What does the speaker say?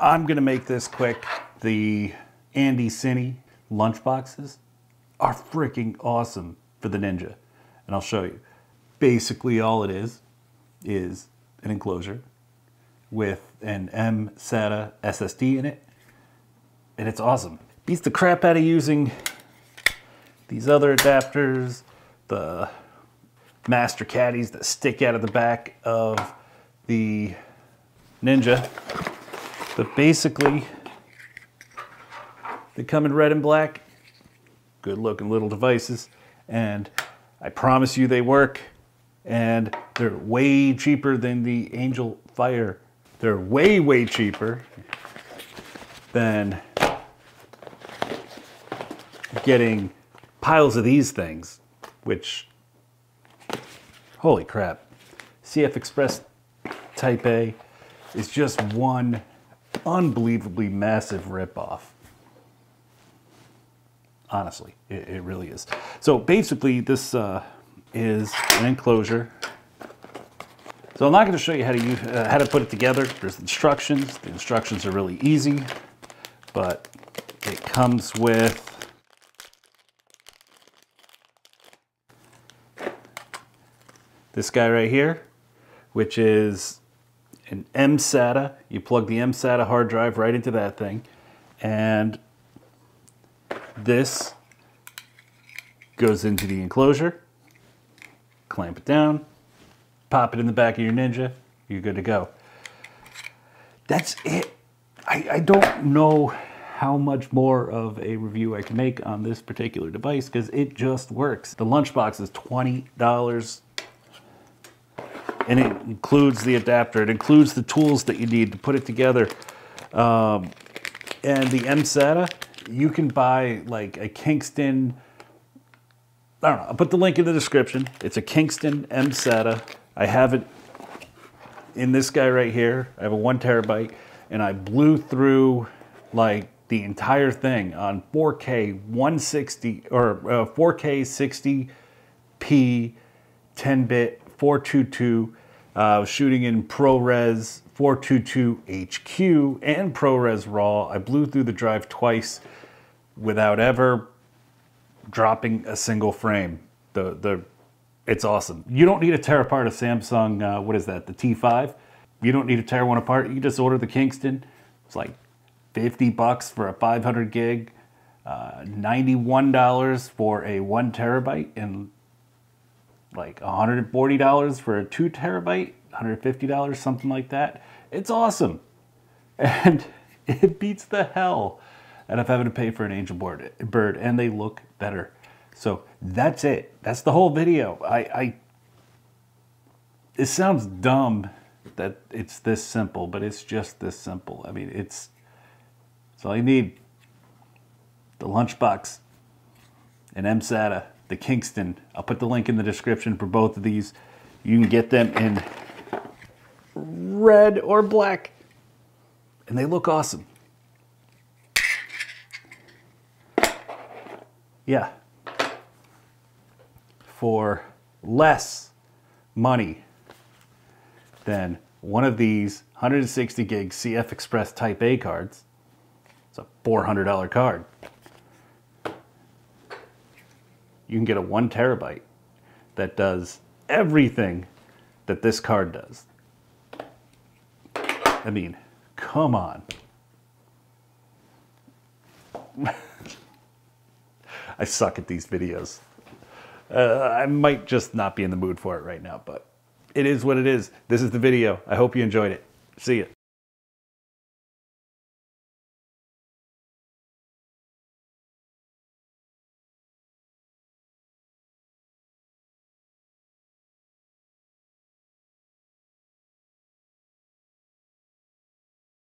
I'm gonna make this quick. The Andy Cine lunchboxes are freaking awesome for the Ninja. And I'll show you. Basically all it is an enclosure with an mSATA SSD in it. And it's awesome. Beats the crap out of using these other adapters, the master caddies that stick out of the back of the Ninja. But basically, they come in red and black. Good looking little devices. And I promise you they work. And they're way cheaper than the Angel Fire. They're way, way cheaper than getting piles of these things, which, holy crap. CF Express Type A is just one unbelievably massive ripoff. Honestly, it really is. So basically this is an enclosure. So I'm not going to show you how to use, how to put it together. There's instructions. The instructions are really easy, but it comes with this guy right here, which is an mSATA. You plug the mSATA hard drive right into that thing, and this goes into the enclosure. Clamp it down, pop it in the back of your Ninja, you're good to go. That's it. I don't know how much more of a review I can make on this particular device because it just works. The lunchbox is $20 and it includes the adapter. It includes the tools that you need to put it together. And the mSATA, you can buy like a Kingston, I don't know, I'll put the link in the description. It's a Kingston mSATA. I have it in this guy right here. I have a 1 terabyte and I blew through like the entire thing on 4K 160 or 4K 60p 10-bit 422. Shooting in ProRes 422 HQ and ProRes RAW. I blew through the drive twice without ever dropping a single frame. It's awesome. You don't need to tear apart a Samsung, what is that, the T5? You don't need to tear one apart. You can just order the Kingston. It's like 50 bucks for a 500 gig, $91 for a 1 terabyte, and like $140 for a 2 terabyte, $150, something like that. It's awesome. And it beats the hell out of having to pay for an Angel Bird, and they look better. So that's it. That's the whole video. It sounds dumb that it's this simple, but it's just this simple. I mean, it's all you need. The lunchbox, an mSATA, the Kingston. I'll put the link in the description for both of these. You can get them in red or black, and they look awesome. Yeah. For less money than one of these 160 gig CF Express Type A cards, it's a $400 card. You can get a 1 terabyte that does everything that this card does. I mean, come on. I suck at these videos. I might just not be in the mood for it right now, but it is what it is. This is the video. I hope you enjoyed it. See ya.